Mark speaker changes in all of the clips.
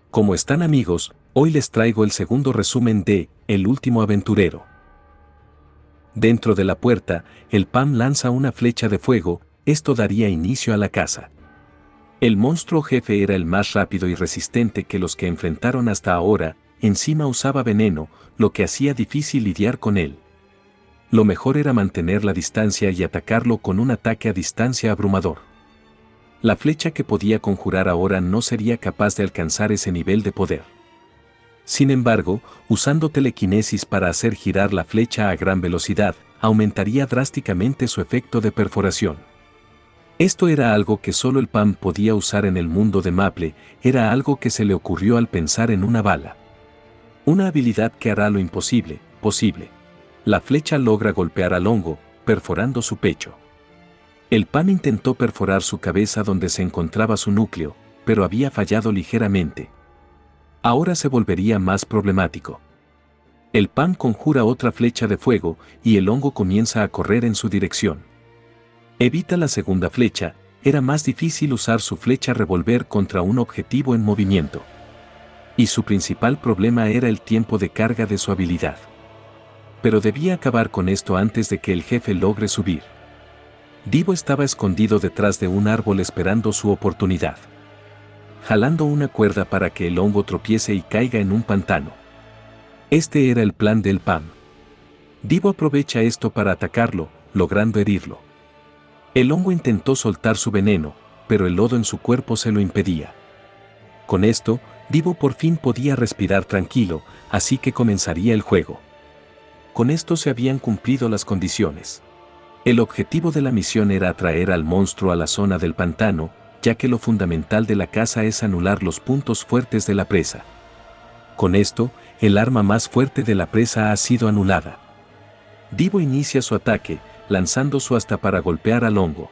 Speaker 1: ¿Cómo están amigos? Hoy les traigo el segundo resumen de El último aventurero. Dentro de la puerta, el Pam lanza una flecha de fuego, esto daría inicio a la caza. El monstruo jefe era el más rápido y resistente que los que enfrentaron hasta ahora, encima usaba veneno, lo que hacía difícil lidiar con él. Lo mejor era mantener la distancia y atacarlo con un ataque a distancia abrumador. La flecha que podía conjurar ahora no sería capaz de alcanzar ese nivel de poder. Sin embargo, usando telequinesis para hacer girar la flecha a gran velocidad, aumentaría drásticamente su efecto de perforación. Esto era algo que solo el Pam podía usar en el mundo de Maple, era algo que se le ocurrió al pensar en una bala. Una habilidad que hará lo imposible, posible. La flecha logra golpear al hongo, perforando su pecho. El Pam intentó perforar su cabeza donde se encontraba su núcleo, pero había fallado ligeramente. Ahora se volvería más problemático. El Pam conjura otra flecha de fuego y el hongo comienza a correr en su dirección. Evita la segunda flecha, era más difícil usar su flecha revólver contra un objetivo en movimiento. Y su principal problema era el tiempo de carga de su habilidad. Pero debía acabar con esto antes de que el jefe logre subir. Divo estaba escondido detrás de un árbol esperando su oportunidad, jalando una cuerda para que el hongo tropiece y caiga en un pantano. Este era el plan del Pam. Divo aprovecha esto para atacarlo, logrando herirlo. El hongo intentó soltar su veneno, pero el lodo en su cuerpo se lo impedía. Con esto, Divo por fin podía respirar tranquilo, así que comenzaría el juego. Con esto se habían cumplido las condiciones. El objetivo de la misión era atraer al monstruo a la zona del pantano, ya que lo fundamental de la caza es anular los puntos fuertes de la presa. Con esto, el arma más fuerte de la presa ha sido anulada. Divo inicia su ataque, lanzando su asta para golpear al hongo.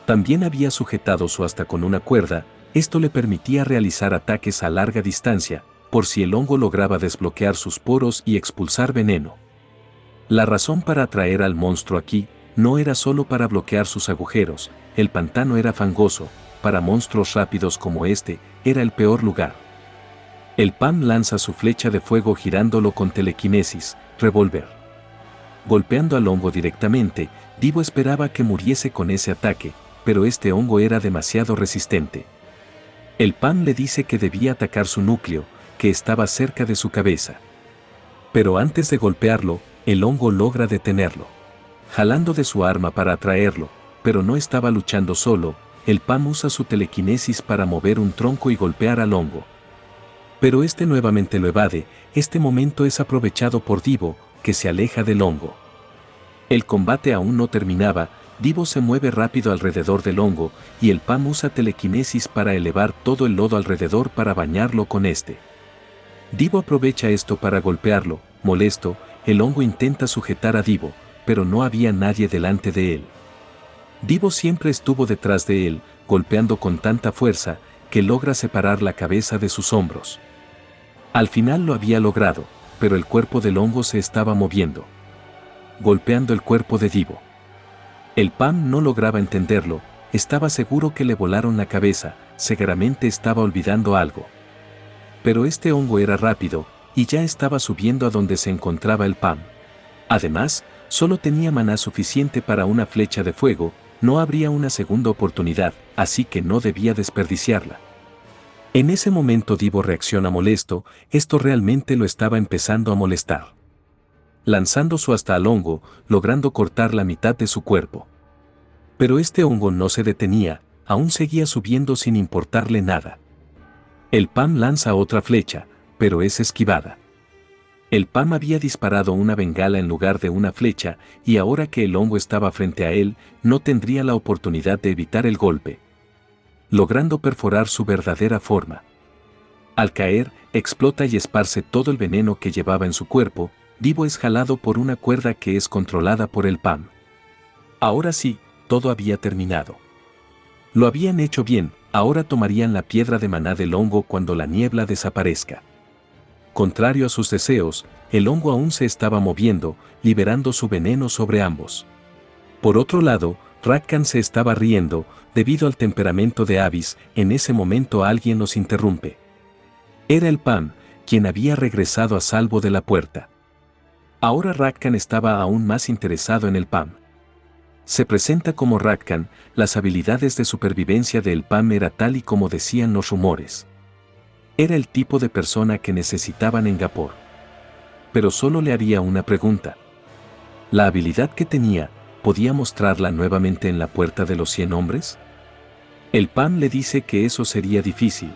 Speaker 1: También había sujetado su asta con una cuerda, esto le permitía realizar ataques a larga distancia, por si el hongo lograba desbloquear sus poros y expulsar veneno. La razón para atraer al monstruo aquí, no era solo para bloquear sus agujeros, el pantano era fangoso, para monstruos rápidos como este, era el peor lugar. El Pam lanza su flecha de fuego girándolo con telequinesis, revólver. Golpeando al hongo directamente, Divo esperaba que muriese con ese ataque, pero este hongo era demasiado resistente. El Pam le dice que debía atacar su núcleo, que estaba cerca de su cabeza. Pero antes de golpearlo, el hongo logra detenerlo, jalando de su arma para atraerlo, pero no estaba luchando solo, el Pam usa su telequinesis para mover un tronco y golpear al hongo. Pero este nuevamente lo evade, este momento es aprovechado por Divo, que se aleja del hongo. El combate aún no terminaba, Divo se mueve rápido alrededor del hongo, y el Pam usa telequinesis para elevar todo el lodo alrededor para bañarlo con este. Divo aprovecha esto para golpearlo, molesto, el hongo intenta sujetar a Divo, pero no había nadie delante de él. Divo siempre estuvo detrás de él, golpeando con tanta fuerza, que logra separar la cabeza de sus hombros. Al final lo había logrado, pero el cuerpo del hongo se estaba moviendo, golpeando el cuerpo de Divo. El Pam no lograba entenderlo, estaba seguro que le volaron la cabeza, seguramente estaba olvidando algo. Pero este hongo era rápido, y ya estaba subiendo a donde se encontraba el Pam. Además, solo tenía maná suficiente para una flecha de fuego, no habría una segunda oportunidad, así que no debía desperdiciarla. En ese momento Divo reacciona molesto, esto realmente lo estaba empezando a molestar. Lanzando su asta al hongo, logrando cortar la mitad de su cuerpo. Pero este hongo no se detenía, aún seguía subiendo sin importarle nada. El Pam lanza otra flecha, pero es esquivada. El Pam había disparado una bengala en lugar de una flecha, y ahora que el hongo estaba frente a él, no tendría la oportunidad de evitar el golpe, logrando perforar su verdadera forma. Al caer, explota y esparce todo el veneno que llevaba en su cuerpo. Divo es jalado por una cuerda que es controlada por el Pam. Ahora sí, todo había terminado. Lo habían hecho bien, ahora tomarían la piedra de maná del hongo cuando la niebla desaparezca. Contrario a sus deseos, el hongo aún se estaba moviendo, liberando su veneno sobre ambos. Por otro lado, Ratkan se estaba riendo, debido al temperamento de Avis. En ese momento alguien los interrumpe. Era el PAM, quien había regresado a salvo de la puerta. Ahora Ratkan estaba aún más interesado en el PAM. Se presenta como Ratkan, las habilidades de supervivencia del PAM era tal y como decían los rumores. Era el tipo de persona que necesitaban en Gapor. Pero solo le haría una pregunta. ¿La habilidad que tenía, podía mostrarla nuevamente en la puerta de los 100 hombres? El PAM le dice que eso sería difícil.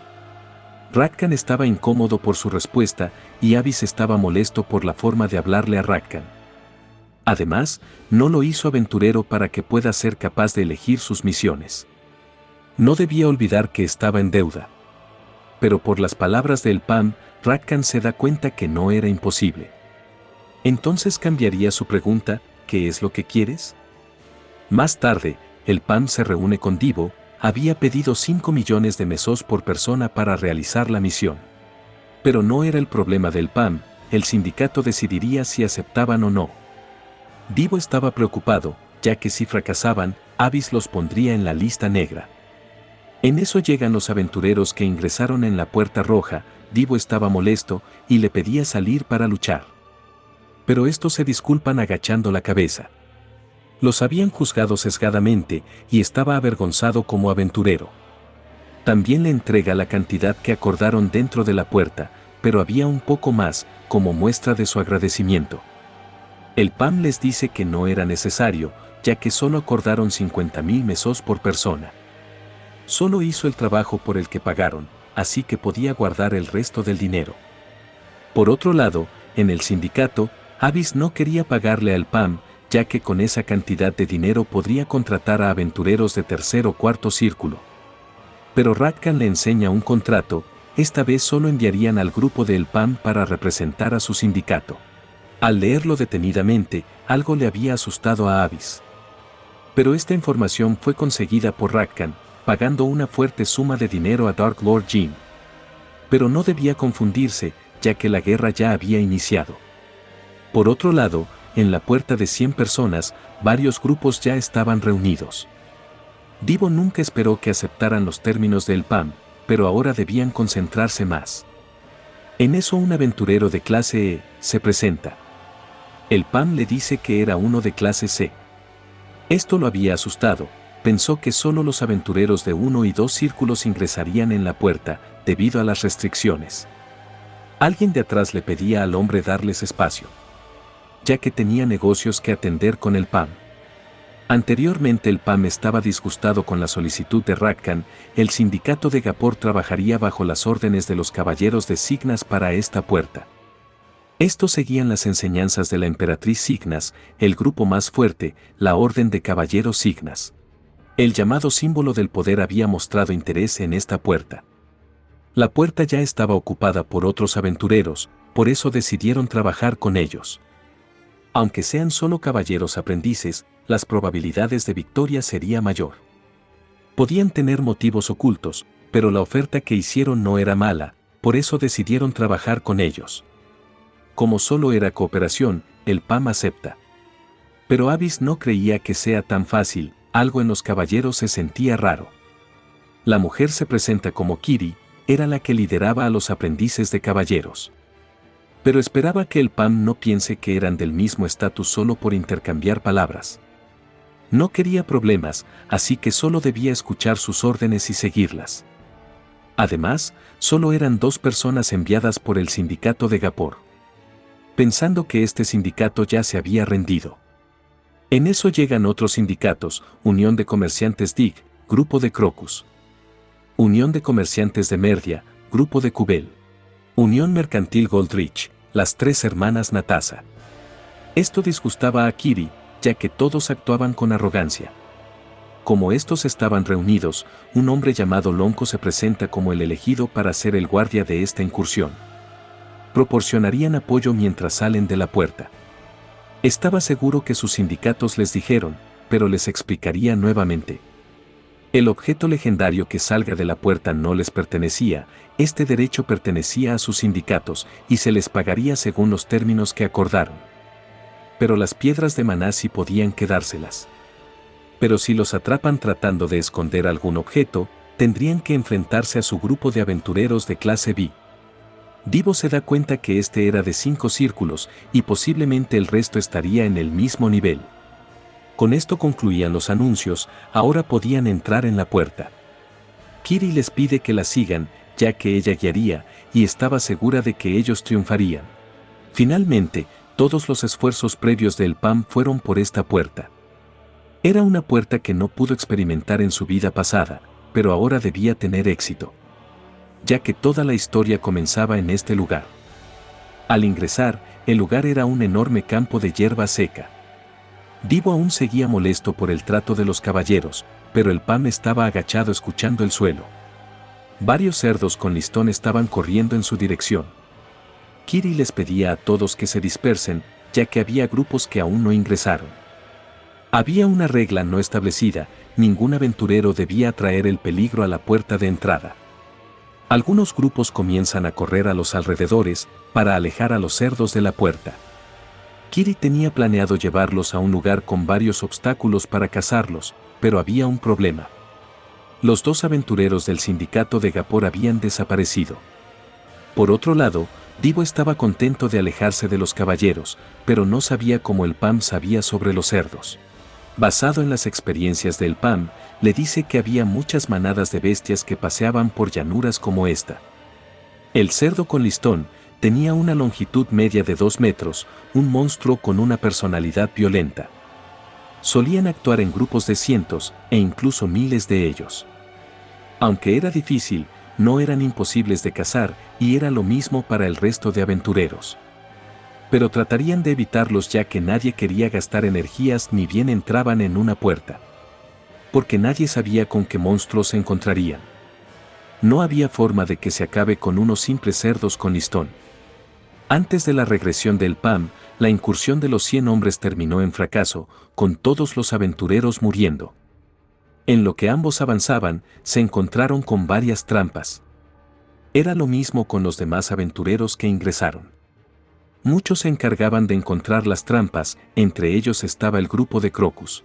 Speaker 1: Ratkan estaba incómodo por su respuesta y Abyss estaba molesto por la forma de hablarle a Ratkan. Además, no lo hizo aventurero para que pueda ser capaz de elegir sus misiones. No debía olvidar que estaba en deuda. Pero por las palabras del PAM, Ratkan se da cuenta que no era imposible. Entonces cambiaría su pregunta, ¿qué es lo que quieres? Más tarde, el PAM se reúne con Divo. Había pedido 5 millones de mesos por persona para realizar la misión. Pero no era el problema del PAM, el sindicato decidiría si aceptaban o no. Divo estaba preocupado, ya que si fracasaban, Abyss los pondría en la lista negra. En eso llegan los aventureros que ingresaron en la puerta roja. Divo estaba molesto y le pedía salir para luchar. Pero estos se disculpan agachando la cabeza. Los habían juzgado sesgadamente y estaba avergonzado como aventurero. También le entrega la cantidad que acordaron dentro de la puerta, pero había un poco más, como muestra de su agradecimiento. El PAM les dice que no era necesario, ya que solo acordaron 50.000 mesos por persona. Solo hizo el trabajo por el que pagaron, así que podía guardar el resto del dinero. Por otro lado, en el sindicato, Abyss no quería pagarle al PAM, ya que con esa cantidad de dinero podría contratar a aventureros de tercer o cuarto círculo. Pero Ratkan le enseña un contrato, esta vez solo enviarían al grupo del PAM para representar a su sindicato. Al leerlo detenidamente, algo le había asustado a Abyss. Pero esta información fue conseguida por Ratkan, pagando una fuerte suma de dinero a Dark Lord Jin. Pero no debía confundirse, ya que la guerra ya había iniciado. Por otro lado, en la puerta de 100 personas, varios grupos ya estaban reunidos. Divo nunca esperó que aceptaran los términos del PAM, pero ahora debían concentrarse más. En eso un aventurero de clase E se presenta. El PAM le dice que era uno de clase C. Esto lo había asustado, pensó que solo los aventureros de 1 y 2 círculos ingresarían en la puerta, debido a las restricciones. Alguien de atrás le pedía al hombre darles espacio, ya que tenía negocios que atender con el PAM. Anteriormente el PAM estaba disgustado con la solicitud de Ratkan. El sindicato de Gapor trabajaría bajo las órdenes de los caballeros de Signas para esta puerta. Estos seguían las enseñanzas de la emperatriz Signas, el grupo más fuerte, la orden de caballeros Signas. El llamado símbolo del poder había mostrado interés en esta puerta. La puerta ya estaba ocupada por otros aventureros, por eso decidieron trabajar con ellos. Aunque sean solo caballeros aprendices, las probabilidades de victoria sería mayor. Podían tener motivos ocultos, pero la oferta que hicieron no era mala, por eso decidieron trabajar con ellos. Como solo era cooperación, el PAM acepta. Pero Abyss no creía que sea tan fácil, algo en los caballeros se sentía raro. La mujer se presenta como Kiri, era la que lideraba a los aprendices de caballeros. Pero esperaba que el PAM no piense que eran del mismo estatus solo por intercambiar palabras. No quería problemas, así que solo debía escuchar sus órdenes y seguirlas. Además, solo eran 2 personas enviadas por el sindicato de Gapor, pensando que este sindicato ya se había rendido. En eso llegan otros sindicatos, Unión de Comerciantes Dig, Grupo de Crocus, Unión de Comerciantes de Merdia, Grupo de Cubel, Unión Mercantil Goldrich, las 3 hermanas Natasa. Esto disgustaba a Kiri, ya que todos actuaban con arrogancia. Como estos estaban reunidos, un hombre llamado Lonco se presenta como el elegido para ser el guardia de esta incursión. Proporcionarían apoyo mientras salen de la puerta. Estaba seguro que sus sindicatos les dijeron, pero les explicaría nuevamente. El objeto legendario que salga de la puerta no les pertenecía, este derecho pertenecía a sus sindicatos y se les pagaría según los términos que acordaron. Pero las piedras de maná sí podían quedárselas. Pero si los atrapan tratando de esconder algún objeto, tendrían que enfrentarse a su grupo de aventureros de clase B. Divo se da cuenta que este era de 5 círculos y posiblemente el resto estaría en el mismo nivel. Con esto concluían los anuncios, ahora podían entrar en la puerta. Kiri les pide que la sigan, ya que ella guiaría, y estaba segura de que ellos triunfarían. Finalmente, todos los esfuerzos previos del PAM fueron por esta puerta. Era una puerta que no pudo experimentar en su vida pasada, pero ahora debía tener éxito, ya que toda la historia comenzaba en este lugar. Al ingresar, el lugar era un enorme campo de hierba seca. Divo aún seguía molesto por el trato de los caballeros, pero el PAM estaba agachado escuchando el suelo. Varios cerdos con listón estaban corriendo en su dirección. Kiri les pedía a todos que se dispersen, ya que había grupos que aún no ingresaron. Había una regla no establecida: ningún aventurero debía traer el peligro a la puerta de entrada. Algunos grupos comienzan a correr a los alrededores para alejar a los cerdos de la puerta. Kiri tenía planeado llevarlos a un lugar con varios obstáculos para cazarlos, pero había un problema. Los 2 aventureros del sindicato de Gapor habían desaparecido. Por otro lado, Divo estaba contento de alejarse de los caballeros, pero no sabía cómo el PAM sabía sobre los cerdos. Basado en las experiencias del PAM, le dice que había muchas manadas de bestias que paseaban por llanuras como esta. El cerdo con listón tenía una longitud media de 2 metros, un monstruo con una personalidad violenta. Solían actuar en grupos de cientos e incluso miles de ellos. Aunque era difícil, no eran imposibles de cazar, y era lo mismo para el resto de aventureros. Pero tratarían de evitarlos, ya que nadie quería gastar energías ni bien entraban en una puerta. Porque nadie sabía con qué monstruos se encontrarían. No había forma de que se acabe con unos simples cerdos con listón. Antes de la regresión del PAM, la incursión de los 100 hombres terminó en fracaso, con todos los aventureros muriendo. En lo que ambos avanzaban, se encontraron con varias trampas. Era lo mismo con los demás aventureros que ingresaron. Muchos se encargaban de encontrar las trampas, entre ellos estaba el grupo de Crocus.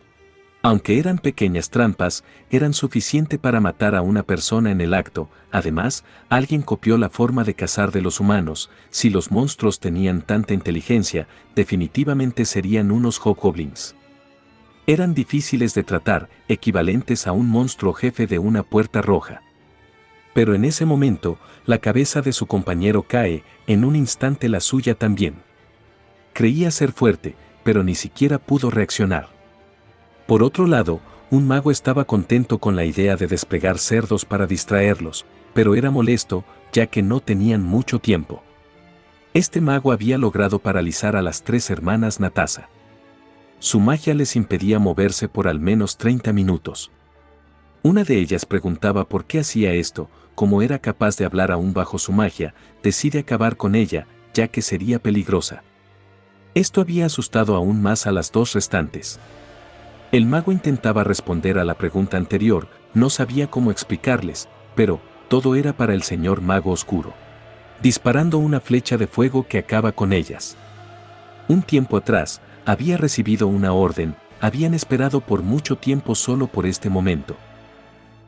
Speaker 1: Aunque eran pequeñas trampas, eran suficiente para matar a una persona en el acto. Además, alguien copió la forma de cazar de los humanos. Si los monstruos tenían tanta inteligencia, definitivamente serían unos hobgoblins. Eran difíciles de tratar, equivalentes a un monstruo jefe de una puerta roja. Pero en ese momento, la cabeza de su compañero cae, en un instante la suya también. Creía ser fuerte, pero ni siquiera pudo reaccionar. Por otro lado, un mago estaba contento con la idea de despegar cerdos para distraerlos, pero era molesto, ya que no tenían mucho tiempo. Este mago había logrado paralizar a las 3 hermanas Natasa. Su magia les impedía moverse por al menos 30 minutos. Una de ellas preguntaba por qué hacía esto. Como era capaz de hablar aún bajo su magia, decide acabar con ella, ya que sería peligrosa. Esto había asustado aún más a las 2 restantes. El mago intentaba responder a la pregunta anterior, no sabía cómo explicarles, pero todo era para el señor mago oscuro. Disparando una flecha de fuego que acaba con ellas. Un tiempo atrás, había recibido una orden, habían esperado por mucho tiempo solo por este momento.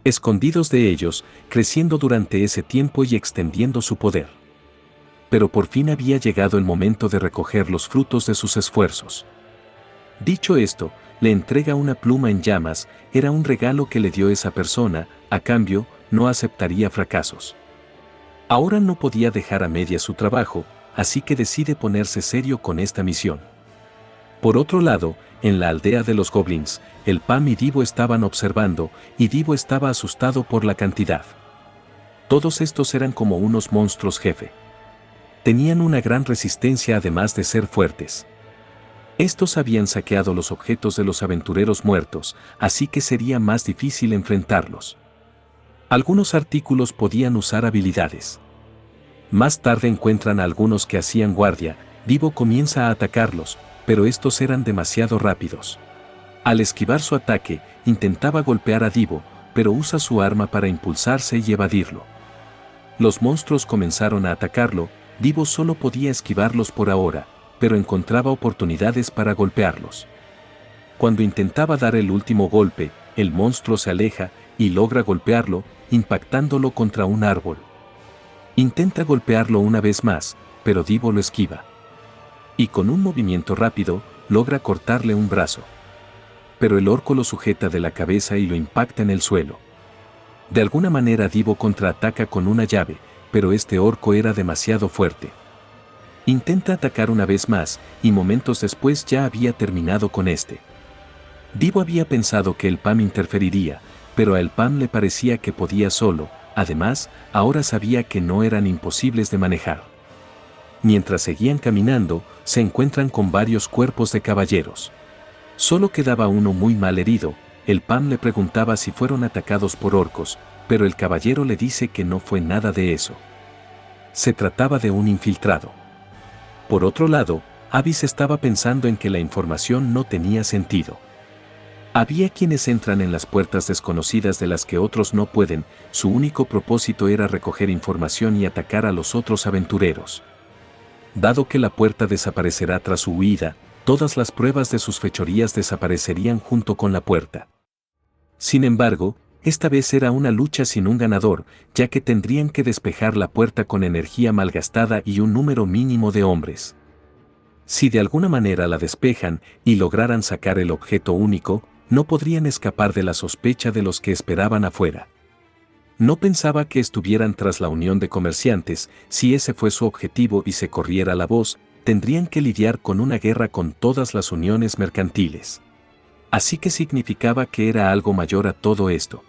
Speaker 1: Escondidos de ellos, creciendo durante ese tiempo y extendiendo su poder. Pero por fin había llegado el momento de recoger los frutos de sus esfuerzos. Dicho esto, le entrega una pluma en llamas, era un regalo que le dio esa persona, a cambio, no aceptaría fracasos. Ahora no podía dejar a medias su trabajo, así que decide ponerse serio con esta misión. Por otro lado, en la aldea de los goblins, el PAM y Divo estaban observando, y Divo estaba asustado por la cantidad. Todos estos eran como unos monstruos jefe. Tenían una gran resistencia además de ser fuertes. Estos habían saqueado los objetos de los aventureros muertos, así que sería más difícil enfrentarlos. Algunos artículos podían usar habilidades. Más tarde encuentran a algunos que hacían guardia, Divo comienza a atacarlos, pero estos eran demasiado rápidos. Al esquivar su ataque, intentaba golpear a Divo, pero usa su arma para impulsarse y evadirlo. Los monstruos comenzaron a atacarlo, Divo solo podía esquivarlos por ahora, pero encontraba oportunidades para golpearlos. Cuando intentaba dar el último golpe, el monstruo se aleja y logra golpearlo, impactándolo contra un árbol. Intenta golpearlo una vez más, pero Divo lo esquiva. Y con un movimiento rápido, logra cortarle un brazo. Pero el orco lo sujeta de la cabeza y lo impacta en el suelo. De alguna manera Divo contraataca con una llave, pero este orco era demasiado fuerte. Intenta atacar una vez más, y momentos después ya había terminado con este. Divo había pensado que el PAM interferiría, pero a el PAM le parecía que podía solo, además, ahora sabía que no eran imposibles de manejar. Mientras seguían caminando, se encuentran con varios cuerpos de caballeros. Solo quedaba uno muy mal herido. El PAM le preguntaba si fueron atacados por orcos, pero el caballero le dice que no fue nada de eso. Se trataba de un infiltrado. Por otro lado, Avis estaba pensando en que la información no tenía sentido. Había quienes entran en las puertas desconocidas de las que otros no pueden, su único propósito era recoger información y atacar a los otros aventureros. Dado que la puerta desaparecerá tras su huida, todas las pruebas de sus fechorías desaparecerían junto con la puerta. Sin embargo, esta vez era una lucha sin un ganador, ya que tendrían que despejar la puerta con energía malgastada y un número mínimo de hombres. Si de alguna manera la despejan y lograran sacar el objeto único, no podrían escapar de la sospecha de los que esperaban afuera. No pensaba que estuvieran tras la unión de comerciantes. Si ese fue su objetivo y se corriera la voz, tendrían que lidiar con una guerra con todas las uniones mercantiles. Así que significaba que era algo mayor a todo esto.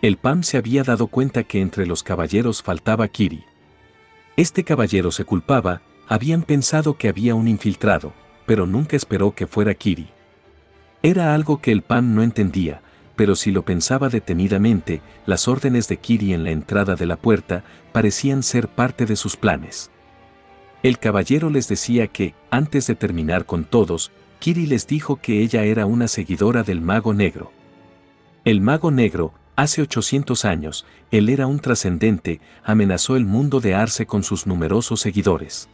Speaker 1: El PAM se había dado cuenta que entre los caballeros faltaba Kiri. Este caballero se culpaba, habían pensado que había un infiltrado, pero nunca esperó que fuera Kiri. Era algo que el PAM no entendía, pero si lo pensaba detenidamente, las órdenes de Kiri en la entrada de la puerta parecían ser parte de sus planes. El caballero les decía que, antes de terminar con todos, Kiri les dijo que ella era una seguidora del Mago Negro. El Mago Negro, hace 800 años, él era un trascendente, amenazó el mundo de Arce con sus numerosos seguidores.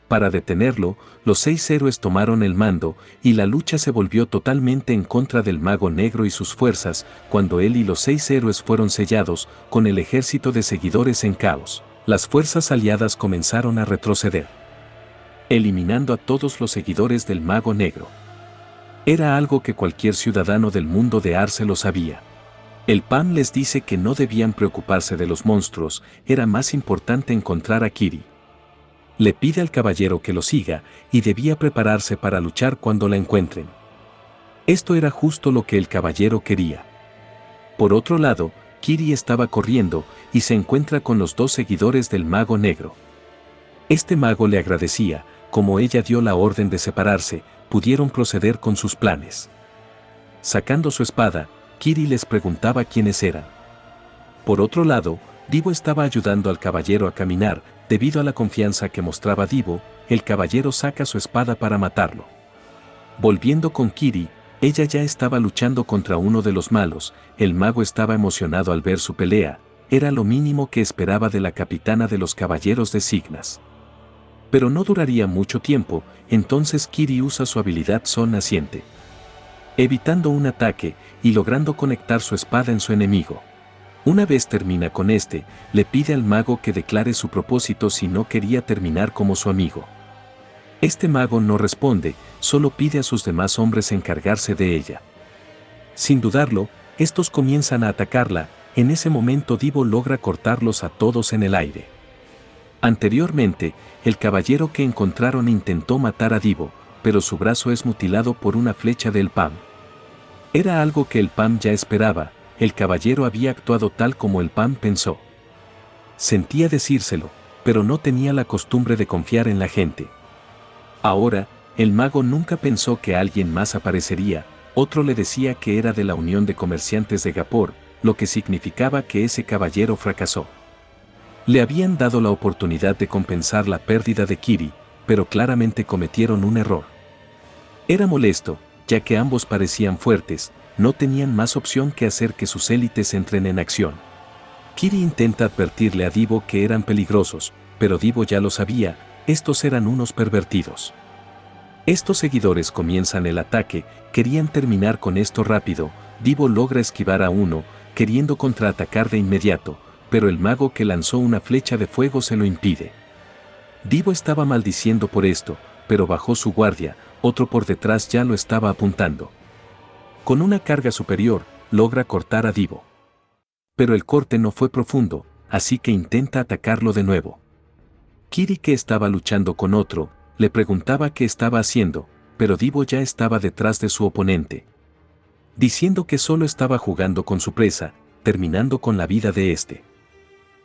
Speaker 1: Para detenerlo, los 6 héroes tomaron el mando, y la lucha se volvió totalmente en contra del Mago Negro y sus fuerzas. Cuando él y los 6 héroes fueron sellados, con el ejército de seguidores en caos, las fuerzas aliadas comenzaron a retroceder, eliminando a todos los seguidores del Mago Negro. Era algo que cualquier ciudadano del mundo de Arce lo sabía. El PAM les dice que no debían preocuparse de los monstruos, era más importante encontrar a Kiri. Le pide al caballero que lo siga, y debía prepararse para luchar cuando la encuentren. Esto era justo lo que el caballero quería. Por otro lado, Kiri estaba corriendo, y se encuentra con los 2 seguidores del Mago Negro. Este mago le agradecía, como ella dio la orden de separarse, pudieron proceder con sus planes. Sacando su espada, Kiri les preguntaba quiénes eran. Por otro lado, Divo estaba ayudando al caballero a caminar. Debido a la confianza que mostraba Divo, el caballero saca su espada para matarlo. Volviendo con Kiri, ella ya estaba luchando contra uno de los malos. El mago estaba emocionado al ver su pelea, era lo mínimo que esperaba de la capitana de los caballeros de Signas. Pero no duraría mucho tiempo, entonces Kiri usa su habilidad Sol Naciente, evitando un ataque y logrando conectar su espada en su enemigo. Una vez termina con este, le pide al mago que declare su propósito si no quería terminar como su amigo. Este mago no responde, solo pide a sus demás hombres encargarse de ella. Sin dudarlo, estos comienzan a atacarla. En ese momento Divo logra cortarlos a todos en el aire. Anteriormente, el caballero que encontraron intentó matar a Divo, pero su brazo es mutilado por una flecha del PAM. Era algo que el PAM ya esperaba. El caballero había actuado tal como el PAM pensó. Sentía decírselo, pero no tenía la costumbre de confiar en la gente. Ahora, el mago nunca pensó que alguien más aparecería. Otro le decía que era de la Unión de Comerciantes de Gapor, lo que significaba que ese caballero fracasó. Le habían dado la oportunidad de compensar la pérdida de Kiri, pero claramente cometieron un error. Era molesto, ya que ambos parecían fuertes, no tenían más opción que hacer que sus élites entren en acción. Kiri intenta advertirle a Divo que eran peligrosos, pero Divo ya lo sabía, estos eran unos pervertidos. Estos seguidores comienzan el ataque, querían terminar con esto rápido. Divo logra esquivar a uno, queriendo contraatacar de inmediato, pero el mago que lanzó una flecha de fuego se lo impide. Divo estaba maldiciendo por esto, pero bajó su guardia, otro por detrás ya lo estaba apuntando. Con una carga superior, logra cortar a Divo. Pero el corte no fue profundo, así que intenta atacarlo de nuevo. Kiri, que estaba luchando con otro, le preguntaba qué estaba haciendo, pero Divo ya estaba detrás de su oponente, diciendo que solo estaba jugando con su presa, terminando con la vida de este.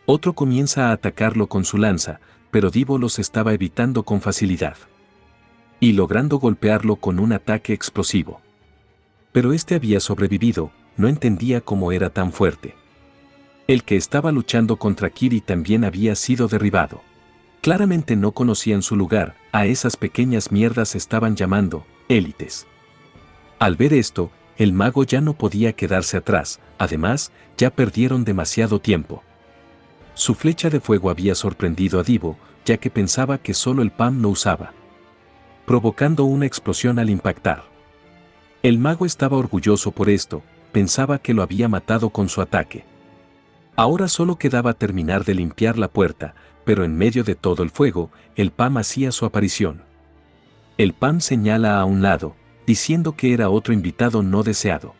Speaker 1: Otro comienza a atacarlo con su lanza, pero Divo los estaba evitando con facilidad y logrando golpearlo con un ataque explosivo. Pero este había sobrevivido, no entendía cómo era tan fuerte. El que estaba luchando contra Kiri también había sido derribado. Claramente no conocían su lugar, a esas pequeñas mierdas estaban llamando élites. Al ver esto, el mago ya no podía quedarse atrás, además, ya perdieron demasiado tiempo. Su flecha de fuego había sorprendido a Divo, ya que pensaba que solo el Pam lo usaba, provocando una explosión al impactar. El mago estaba orgulloso por esto, pensaba que lo había matado con su ataque. Ahora solo quedaba terminar de limpiar la puerta, pero en medio de todo el fuego, el Pam hacía su aparición. El Pam señala a un lado, diciendo que era otro invitado no deseado.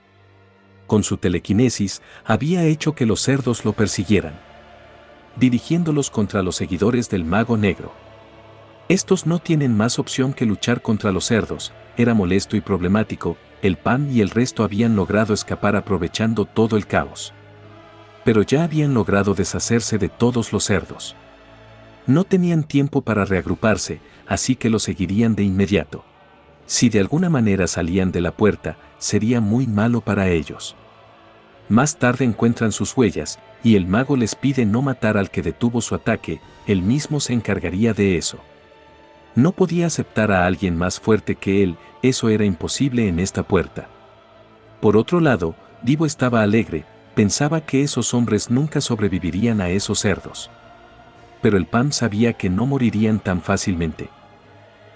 Speaker 1: Con su telequinesis, había hecho que los cerdos lo persiguieran, dirigiéndolos contra los seguidores del mago negro. Estos no tienen más opción que luchar contra los cerdos, era molesto y problemático, el Pam y el resto habían logrado escapar aprovechando todo el caos. Pero ya habían logrado deshacerse de todos los cerdos. No tenían tiempo para reagruparse, así que lo seguirían de inmediato. Si de alguna manera salían de la puerta, sería muy malo para ellos. Más tarde encuentran sus huellas, y el mago les pide no matar al que detuvo su ataque, él mismo se encargaría de eso. No podía aceptar a alguien más fuerte que él, eso era imposible en esta puerta. Por otro lado, Divo estaba alegre, pensaba que esos hombres nunca sobrevivirían a esos cerdos. Pero el Pam sabía que no morirían tan fácilmente.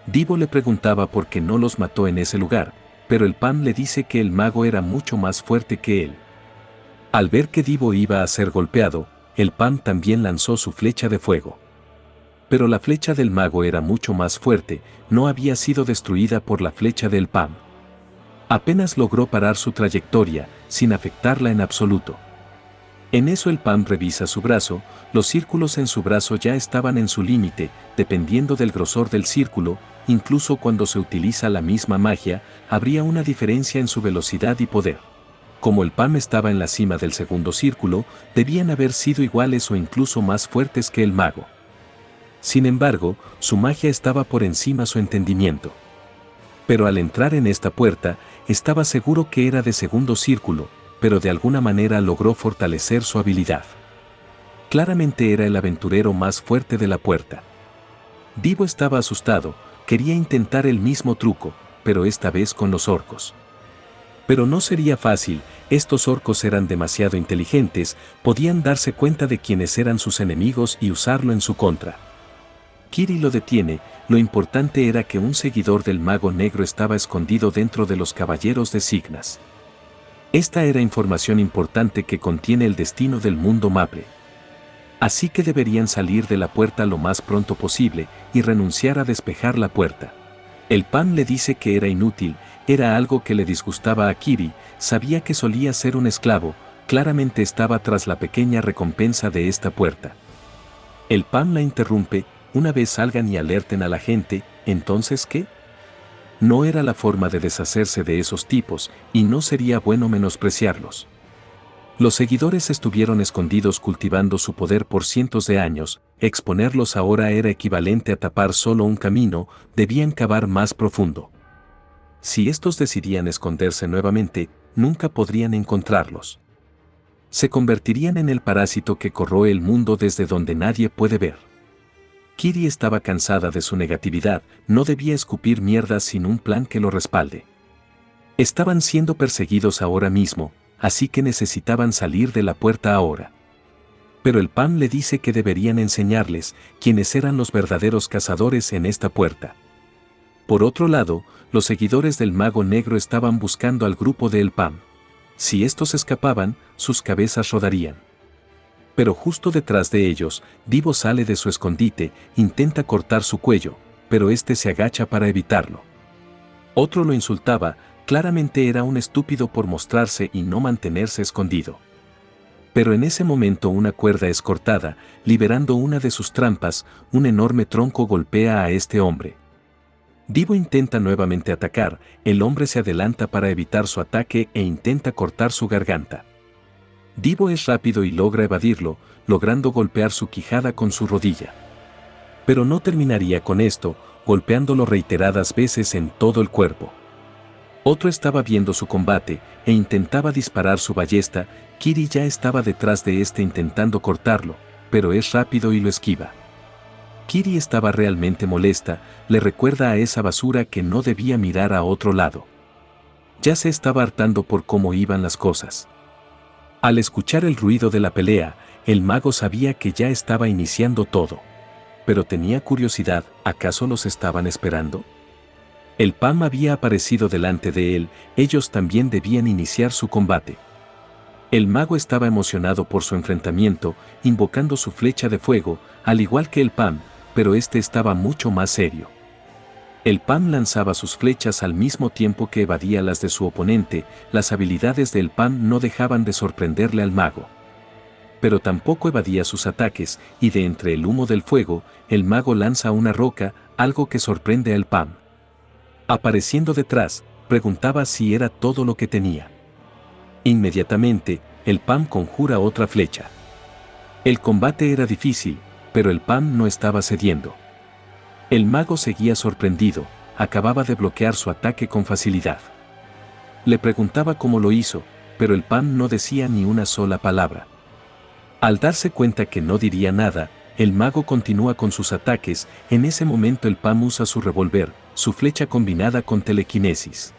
Speaker 1: Divo le preguntaba por qué no los mató en ese lugar, pero el Pam le dice que el mago era mucho más fuerte que él. Al ver que Divo iba a ser golpeado, el Pam también lanzó su flecha de fuego. Pero la flecha del mago era mucho más fuerte, no había sido destruida por la flecha del Pam. Apenas logró parar su trayectoria, sin afectarla en absoluto. En eso el Pam revisa su brazo, los círculos en su brazo ya estaban en su límite, dependiendo del grosor del círculo, incluso cuando se utiliza la misma magia, habría una diferencia en su velocidad y poder. Como el Pam estaba en la cima del segundo círculo, debían haber sido iguales o incluso más fuertes que el mago. Sin embargo, su magia estaba por encima su entendimiento. Pero al entrar en esta puerta, estaba seguro que era de segundo círculo, pero de alguna manera logró fortalecer su habilidad. Claramente era el aventurero más fuerte de la puerta. Divo estaba asustado, quería intentar el mismo truco, pero esta vez con los orcos. Pero no sería fácil, estos orcos eran demasiado inteligentes, podían darse cuenta de quiénes eran sus enemigos y usarlo en su contra. Kiri lo detiene, lo importante era que un seguidor del mago negro estaba escondido dentro de los caballeros de Signas. Esta era información importante que contiene el destino del mundo Maple. Así que deberían salir de la puerta lo más pronto posible y renunciar a despejar la puerta. El Pam le dice que era inútil, era algo que le disgustaba a Kiri, sabía que solía ser un esclavo, claramente estaba tras la pequeña recompensa de esta puerta. El Pam la interrumpe, una vez salgan y alerten a la gente, ¿entonces qué? No era la forma de deshacerse de esos tipos, y no sería bueno menospreciarlos. Los seguidores estuvieron escondidos cultivando su poder por cientos de años, exponerlos ahora era equivalente a tapar solo un camino, debían cavar más profundo. Si estos decidían esconderse nuevamente, nunca podrían encontrarlos. Se convertirían en el parásito que corroe el mundo desde donde nadie puede ver. Kiri estaba cansada de su negatividad, no debía escupir mierda sin un plan que lo respalde. Estaban siendo perseguidos ahora mismo, así que necesitaban salir de la puerta ahora. Pero el Pam le dice que deberían enseñarles quiénes eran los verdaderos cazadores en esta puerta. Por otro lado, los seguidores del mago negro estaban buscando al grupo de El Pam. Si estos escapaban, sus cabezas rodarían. Pero justo detrás de ellos, Divo sale de su escondite, intenta cortar su cuello, pero este se agacha para evitarlo. Otro lo insultaba, claramente era un estúpido por mostrarse y no mantenerse escondido. Pero en ese momento una cuerda es cortada, liberando una de sus trampas, un enorme tronco golpea a este hombre. Divo intenta nuevamente atacar, el hombre se adelanta para evitar su ataque e intenta cortar su garganta. Divo es rápido y logra evadirlo, logrando golpear su quijada con su rodilla. Pero no terminaría con esto, golpeándolo reiteradas veces en todo el cuerpo. Otro estaba viendo su combate e intentaba disparar su ballesta. Kiri ya estaba detrás de este intentando cortarlo, pero es rápido y lo esquiva. Kiri estaba realmente molesta, le recuerda a esa basura que no debía mirar a otro lado. Ya se estaba hartando por cómo iban las cosas. Al escuchar el ruido de la pelea, el mago sabía que ya estaba iniciando todo. Pero tenía curiosidad, ¿acaso los estaban esperando? El PAM había aparecido delante de él, ellos también debían iniciar su combate. El mago estaba emocionado por su enfrentamiento, invocando su flecha de fuego, al igual que el PAM, pero este estaba mucho más serio. El PAM lanzaba sus flechas al mismo tiempo que evadía las de su oponente, las habilidades del PAM no dejaban de sorprenderle al mago. Pero tampoco evadía sus ataques, y de entre el humo del fuego, el mago lanza una roca, algo que sorprende al PAM. Apareciendo detrás, preguntaba si era todo lo que tenía. Inmediatamente, el PAM conjura otra flecha. El combate era difícil, pero el PAM no estaba cediendo. El mago seguía sorprendido, acababa de bloquear su ataque con facilidad. Le preguntaba cómo lo hizo, pero el PAM no decía ni una sola palabra. Al darse cuenta que no diría nada, el mago continúa con sus ataques. En ese momento el PAM usa su revólver, su flecha combinada con telequinesis.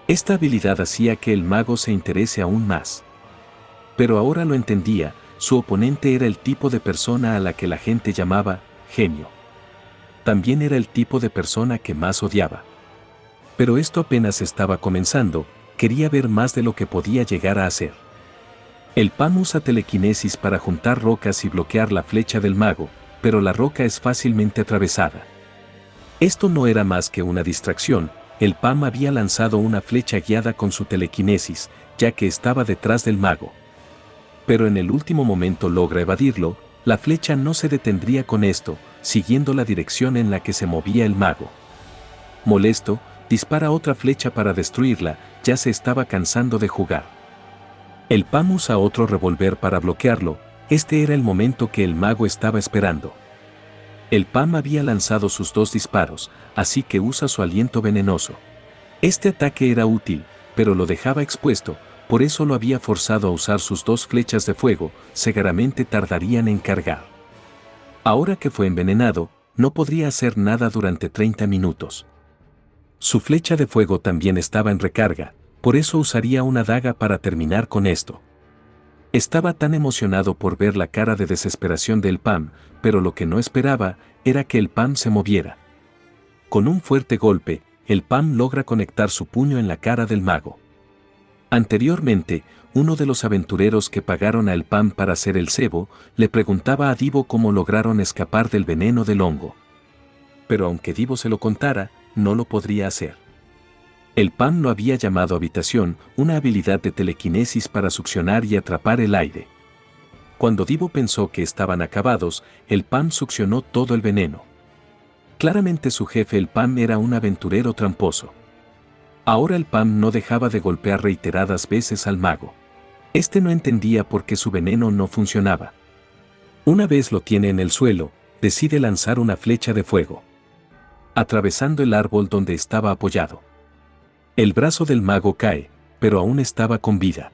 Speaker 1: Esta habilidad hacía que el mago se interese aún más. Pero ahora lo entendía, su oponente era el tipo de persona a la que la gente llamaba genio. También era el tipo de persona que más odiaba. Pero esto apenas estaba comenzando, quería ver más de lo que podía llegar a hacer. El PAM usa telequinesis para juntar rocas y bloquear la flecha del mago, pero la roca es fácilmente atravesada. Esto no era más que una distracción, el PAM había lanzado una flecha guiada con su telequinesis, ya que estaba detrás del mago. Pero en el último momento logra evadirlo, la flecha no se detendría con esto, siguiendo la dirección en la que se movía el mago. Molesto, dispara otra flecha para destruirla, ya se estaba cansando de jugar. El PAM usa otro revólver para bloquearlo, este era el momento que el mago estaba esperando. El PAM había lanzado sus dos disparos, así que usa su aliento venenoso. Este ataque era útil, pero lo dejaba expuesto, por eso lo había forzado a usar sus dos flechas de fuego, seguramente tardarían en cargar. Ahora que fue envenenado, no podría hacer nada durante 30 minutos. Su flecha de fuego también estaba en recarga, por eso usaría una daga para terminar con esto. Estaba tan emocionado por ver la cara de desesperación del PAM, pero lo que no esperaba era que el PAM se moviera. Con un fuerte golpe, el PAM logra conectar su puño en la cara del mago. Anteriormente, uno de los aventureros que pagaron al PAM para hacer el cebo, le preguntaba a Divo cómo lograron escapar del veneno del hongo. Pero aunque Divo se lo contara, no lo podría hacer. El PAM lo había llamado habitación, una habilidad de telequinesis para succionar y atrapar el aire. Cuando Divo pensó que estaban acabados, el PAM succionó todo el veneno. Claramente su jefe el PAM era un aventurero tramposo. Ahora el PAM no dejaba de golpear reiteradas veces al mago. Este no entendía por qué su veneno no funcionaba. Una vez lo tiene en el suelo, decide lanzar una flecha de fuego, atravesando el árbol donde estaba apoyado. El brazo del mago cae, pero aún estaba con vida.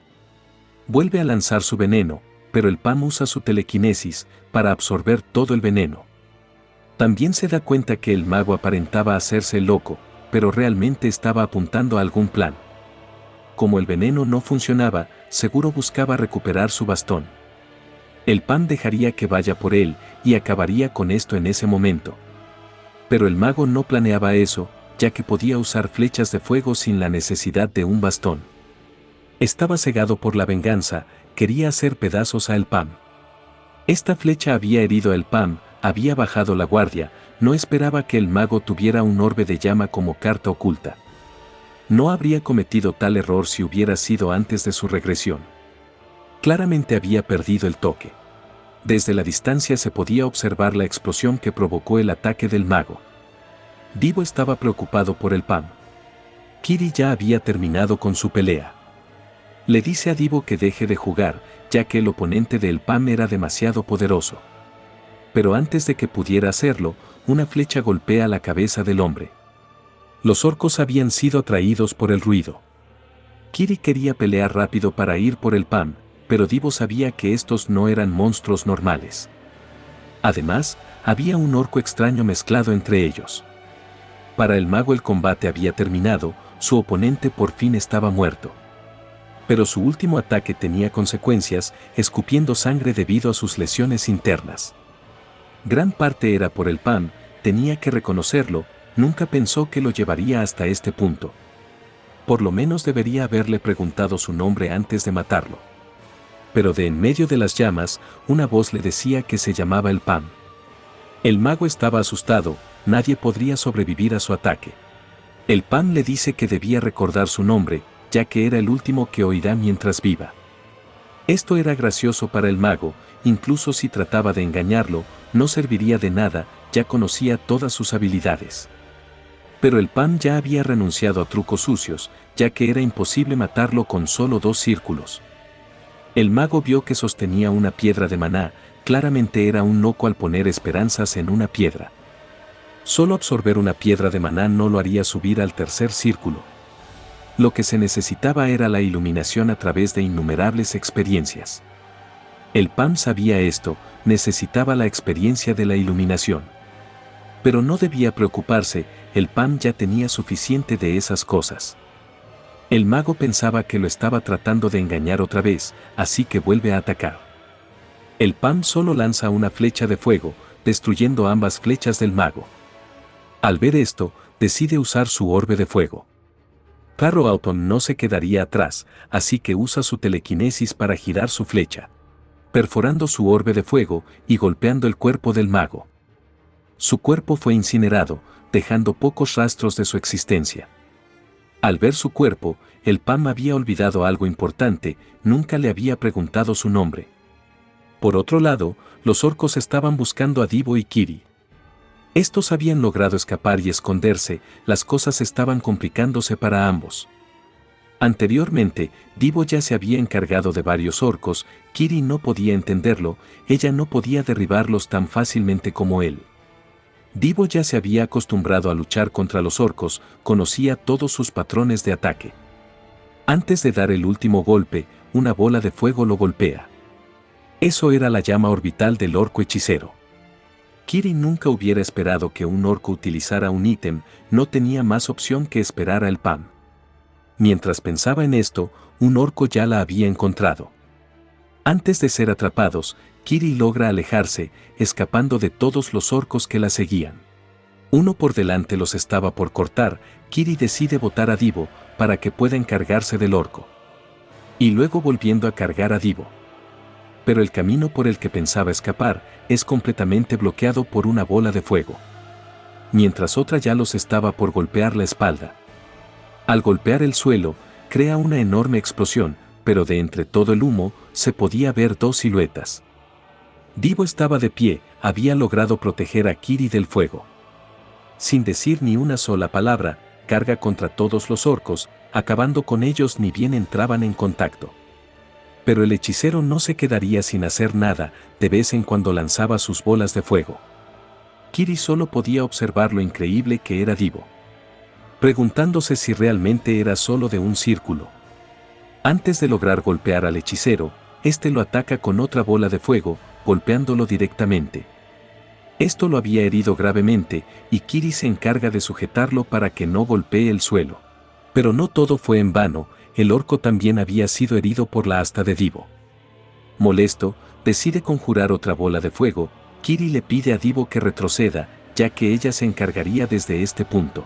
Speaker 1: Vuelve a lanzar su veneno, pero el PAM usa su telequinesis para absorber todo el veneno. También se da cuenta que el mago aparentaba hacerse loco, pero realmente estaba apuntando a algún plan. Como el veneno no funcionaba, seguro buscaba recuperar su bastón. El PAM dejaría que vaya por él y acabaría con esto en ese momento. Pero el mago no planeaba eso, ya que podía usar flechas de fuego sin la necesidad de un bastón. Estaba cegado por la venganza, quería hacer pedazos a el PAM. Esta flecha había herido al Pam, había bajado la guardia, no esperaba que el mago tuviera un orbe de llama como carta oculta. No habría cometido tal error si hubiera sido antes de su regresión. Claramente había perdido el toque. Desde la distancia se podía observar la explosión que provocó el ataque del mago. Divo estaba preocupado por el Pam. Kiri ya había terminado con su pelea. Le dice a Divo que deje de jugar, ya que el oponente del Pam era demasiado poderoso. Pero antes de que pudiera hacerlo, una flecha golpea la cabeza del hombre. Los orcos habían sido atraídos por el ruido. Kiri quería pelear rápido para ir por el Pam, pero Divo sabía que estos no eran monstruos normales. Además, había un orco extraño mezclado entre ellos. Para el mago el combate había terminado, su oponente por fin estaba muerto. Pero su último ataque tenía consecuencias, escupiendo sangre debido a sus lesiones internas. Gran parte era por el Pam, tenía que reconocerlo, nunca pensó que lo llevaría hasta este punto. Por lo menos debería haberle preguntado su nombre antes de matarlo. Pero de en medio de las llamas, una voz le decía que se llamaba el Pam. El mago estaba asustado, nadie podría sobrevivir a su ataque. El Pam le dice que debía recordar su nombre, ya que era el último que oirá mientras viva. Esto era gracioso para el mago, incluso si trataba de engañarlo, no serviría de nada, ya conocía todas sus habilidades. Pero el Pam ya había renunciado a trucos sucios, ya que era imposible matarlo con solo 2 círculos. El mago vio que sostenía una piedra de maná, claramente era un loco al poner esperanzas en una piedra. Solo absorber una piedra de maná no lo haría subir al tercer círculo. Lo que se necesitaba era la iluminación a través de innumerables experiencias. El Pam sabía esto, necesitaba la experiencia de la iluminación. Pero no debía preocuparse, el Pam ya tenía suficiente de esas cosas. El mago pensaba que lo estaba tratando de engañar otra vez, así que vuelve a atacar. El Pam solo lanza una flecha de fuego, destruyendo ambas flechas del mago. Al ver esto, decide usar su orbe de fuego. Carro Auton no se quedaría atrás, así que usa su telequinesis para girar su flecha, perforando su orbe de fuego y golpeando el cuerpo del mago. Su cuerpo fue incinerado, dejando pocos rastros de su existencia. Al ver su cuerpo, el Pam había olvidado algo importante, nunca le había preguntado su nombre. Por otro lado, los orcos estaban buscando a Divo y Kiri. Estos habían logrado escapar y esconderse, las cosas estaban complicándose para ambos. Anteriormente, Divo ya se había encargado de varios orcos, Kiri no podía entenderlo, ella no podía derribarlos tan fácilmente como él. Divo ya se había acostumbrado a luchar contra los orcos, conocía todos sus patrones de ataque. Antes de dar el último golpe, una bola de fuego lo golpea. Eso era la llama orbital del orco hechicero. Kiri nunca hubiera esperado que un orco utilizara un ítem, no tenía más opción que esperar al Pam. Mientras pensaba en esto, un orco ya la había encontrado. Antes de ser atrapados, Kiri logra alejarse, escapando de todos los orcos que la seguían. Uno por delante los estaba por cortar, Kiri decide botar a Divo, para que pueda encargarse del orco. Y luego volviendo a cargar a Divo. Pero el camino por el que pensaba escapar, es completamente bloqueado por una bola de fuego. Mientras otra ya los estaba por golpear la espalda. Al golpear el suelo, crea una enorme explosión, pero de entre todo el humo, se podía ver 2 siluetas. Divo estaba de pie, había logrado proteger a Kiri del fuego. Sin decir ni una sola palabra, carga contra todos los orcos, acabando con ellos ni bien entraban en contacto. Pero el hechicero no se quedaría sin hacer nada, de vez en cuando lanzaba sus bolas de fuego. Kiri solo podía observar lo increíble que era Divo, preguntándose si realmente era solo de un círculo. Antes de lograr golpear al hechicero, este lo ataca con otra bola de fuego, golpeándolo directamente. Esto lo había herido gravemente, y Kiri se encarga de sujetarlo para que no golpee el suelo. Pero no todo fue en vano, el orco también había sido herido por la asta de Divo. Molesto, decide conjurar otra bola de fuego, Kiri le pide a Divo que retroceda, ya que ella se encargaría desde este punto.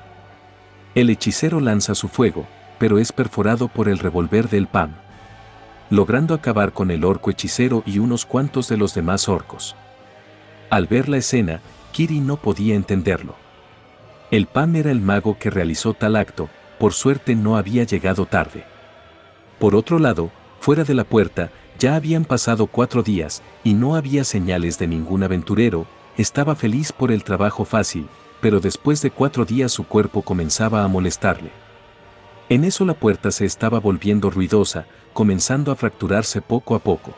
Speaker 1: El hechicero lanza su fuego, pero es perforado por el revólver del Pam. logrando acabar con el orco hechicero y unos cuantos de los demás orcos. Al ver la escena, Kiri no podía entenderlo. El Pam era el mago que realizó tal acto, por suerte no había llegado tarde. Por otro lado, fuera de la puerta, ya habían pasado 4 días, y no había señales de ningún aventurero. Estaba feliz por el trabajo fácil, pero después de 4 días su cuerpo comenzaba a molestarle. En eso la puerta se estaba volviendo ruidosa, comenzando a fracturarse poco a poco.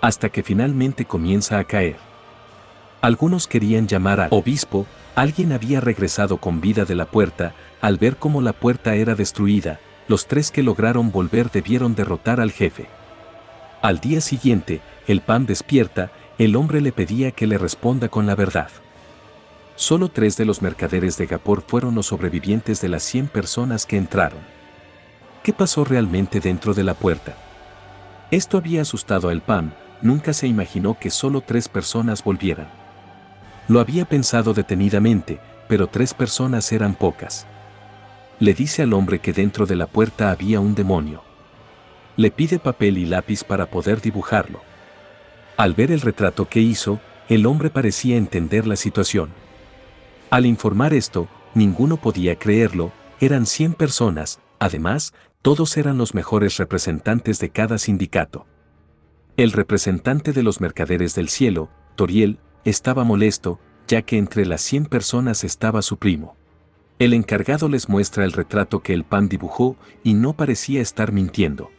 Speaker 1: Hasta que finalmente comienza a caer. Algunos querían llamar al obispo. Alguien había regresado con vida de la puerta. Al ver cómo la puerta era destruida, los 3 que lograron volver debieron derrotar al jefe. Al día siguiente, el Pam despierta. El hombre le pedía que le responda con la verdad. Solo 3 de los mercaderes de Gapor fueron los sobrevivientes de las 100 personas que entraron. ¿Qué pasó realmente dentro de la puerta? Esto había asustado a el Pam. Nunca se imaginó que solo 3 personas volvieran. Lo había pensado detenidamente, pero 3 personas eran pocas. Le dice al hombre que dentro de la puerta había un demonio. Le pide papel y lápiz para poder dibujarlo. Al ver el retrato que hizo, el hombre parecía entender la situación. Al informar esto, ninguno podía creerlo. Eran 100 personas, además, todos eran los mejores representantes de cada sindicato. El representante de los mercaderes del cielo, Toriel, estaba molesto, ya que entre las 100 personas estaba su primo. El encargado les muestra el retrato que el Pam dibujó y no parecía estar mintiendo.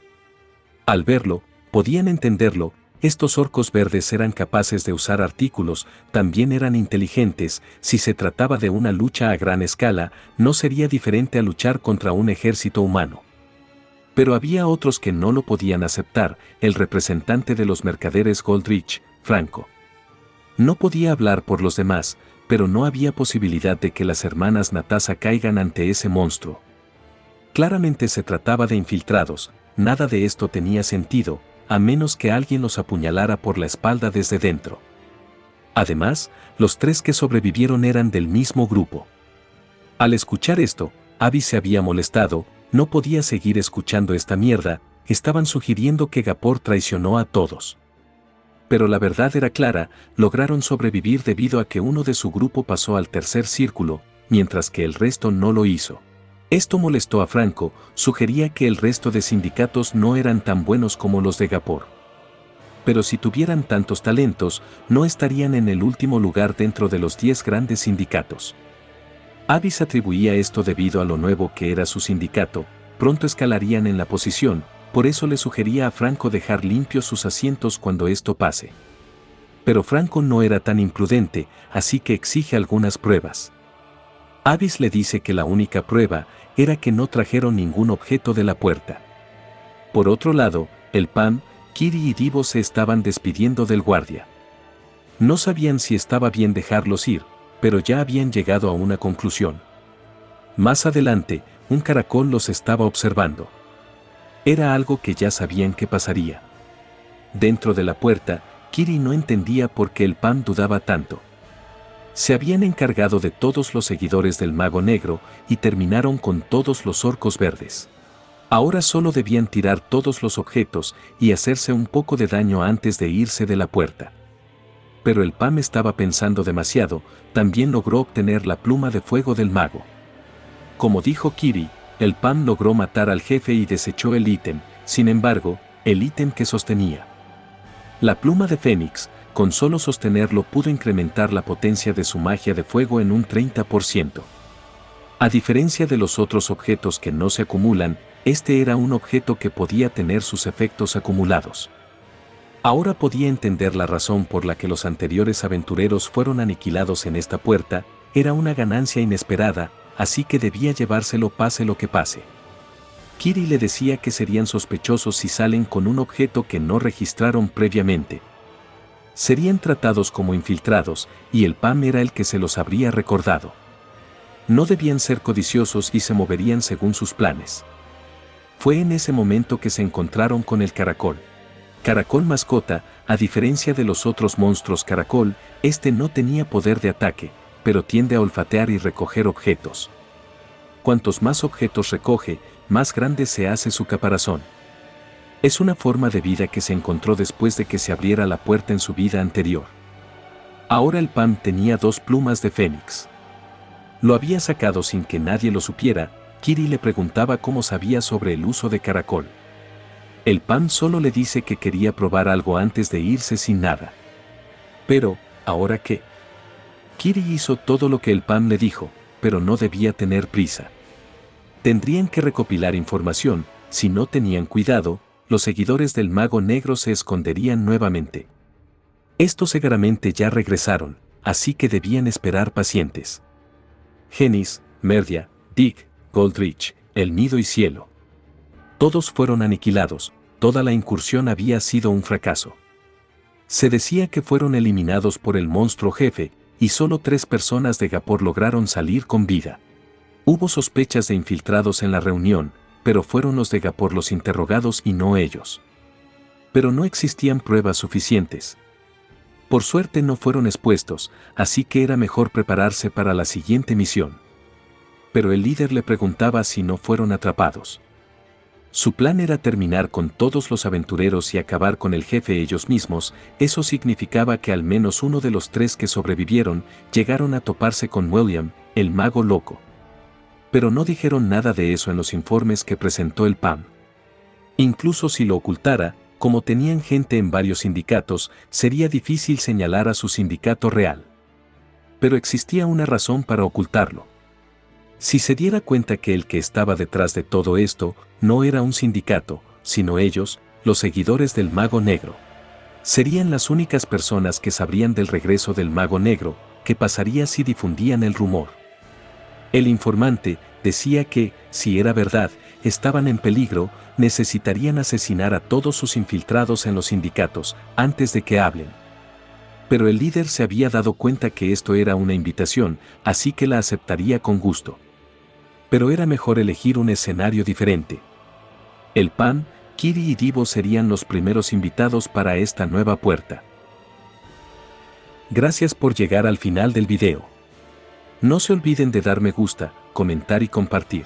Speaker 1: Al verlo, podían entenderlo. Estos orcos verdes eran capaces de usar artículos, también eran inteligentes. Si se trataba de una lucha a gran escala, no sería diferente a luchar contra un ejército humano. Pero había otros que no lo podían aceptar. El representante de los mercaderes Goldrich, Franco. No podía hablar por los demás, pero no había posibilidad de que las hermanas Natasa caigan ante ese monstruo. Claramente se trataba de infiltrados. Nada de esto tenía sentido, a menos que alguien los apuñalara por la espalda desde dentro. Además, los 3 que sobrevivieron eran del mismo grupo. Al escuchar esto, Abby se había molestado. No podía seguir escuchando esta mierda. Estaban sugiriendo que Gapor traicionó a todos. Pero la verdad era clara. Lograron sobrevivir debido a que uno de su grupo pasó al tercer círculo, mientras que el resto no lo hizo. Esto molestó a Franco. Sugería que el resto de sindicatos no eran tan buenos como los de Gapor. Pero si tuvieran tantos talentos, no estarían en el último lugar dentro de los 10 grandes sindicatos. Avis atribuía esto debido a lo nuevo que era su sindicato. Pronto escalarían en la posición. Por eso le sugería a Franco dejar limpios sus asientos cuando esto pase. Pero Franco no era tan imprudente, así que exige algunas pruebas. Avis le dice que la única prueba era que no trajeron ningún objeto de la puerta. Por otro lado, el Pam, Kiri y Divo se estaban despidiendo del guardia. No sabían si estaba bien dejarlos ir, pero ya habían llegado a una conclusión. Más adelante, un caracol los estaba observando. Era algo que ya sabían que pasaría. Dentro de la puerta, Kiri no entendía por qué el Pam dudaba tanto. Se habían encargado de todos los seguidores del Mago Negro y terminaron con todos los orcos verdes. Ahora solo debían tirar todos los objetos y hacerse un poco de daño antes de irse de la puerta. Pero el Pam estaba pensando demasiado. También logró obtener la pluma de fuego del mago. Como dijo Kiri, el Pam logró matar al jefe y desechó el ítem. Sin embargo, el ítem que sostenía la pluma de Fénix, con solo sostenerlo pudo incrementar la potencia de su magia de fuego en un 30%. A diferencia de los otros objetos que no se acumulan, este era un objeto que podía tener sus efectos acumulados. Ahora podía entender la razón por la que los anteriores aventureros fueron aniquilados en esta puerta. Era una ganancia inesperada, así que debía llevárselo pase lo que pase. Kiri le decía que serían sospechosos si salen con un objeto que no registraron previamente. Serían tratados como infiltrados, y el Pam era el que se los habría recordado. No debían ser codiciosos y se moverían según sus planes. Fue en ese momento que se encontraron con el caracol. Caracol mascota, a diferencia de los otros monstruos caracol, este no tenía poder de ataque, pero tiende a olfatear y recoger objetos. Cuantos más objetos recoge, más grande se hace su caparazón. Es una forma de vida que se encontró después de que se abriera la puerta en su vida anterior. Ahora el Pam tenía 2 plumas de fénix. Lo había sacado sin que nadie lo supiera. Kiri le preguntaba cómo sabía sobre el uso de caracol. El Pam solo le dice que quería probar algo antes de irse sin nada. Pero, ¿ahora qué? Kiri hizo todo lo que el Pam le dijo, pero no debía tener prisa. Tendrían que recopilar información. Si no tenían cuidado, los seguidores del mago negro se esconderían nuevamente. Estos seguramente ya regresaron, así que debían esperar pacientes. Genis, Merdia, Dick, Goldrich, El Nido y Cielo. Todos fueron aniquilados, toda la incursión había sido un fracaso. Se decía que fueron eliminados por el monstruo jefe, y solo 3 personas de Gapor lograron salir con vida. Hubo sospechas de infiltrados en la reunión, pero fueron los de Gapor los interrogados y no ellos. Pero no existían pruebas suficientes. Por suerte no fueron expuestos, así que era mejor prepararse para la siguiente misión. Pero el líder le preguntaba si no fueron atrapados. Su plan era terminar con todos los aventureros y acabar con el jefe ellos mismos. Eso significaba que al menos uno de los 3 que sobrevivieron llegaron a toparse con William, el mago loco. Pero no dijeron nada de eso en los informes que presentó el Pam. Incluso si lo ocultara, como tenían gente en varios sindicatos, sería difícil señalar a su sindicato real. Pero existía una razón para ocultarlo. Si se diera cuenta que el que estaba detrás de todo esto no era un sindicato, sino ellos, los seguidores del Mago Negro. Serían las únicas personas que sabrían del regreso del Mago Negro. ¿Qué pasaría si difundían el rumor? El informante decía que, si era verdad, estaban en peligro, necesitarían asesinar a todos sus infiltrados en los sindicatos antes de que hablen. Pero el líder se había dado cuenta que esto era una invitación, así que la aceptaría con gusto. Pero era mejor elegir un escenario diferente. El Pam, Kiri y Divo serían los primeros invitados para esta nueva puerta. Gracias por llegar al final del video. No se olviden de dar me gusta, comentar y compartir.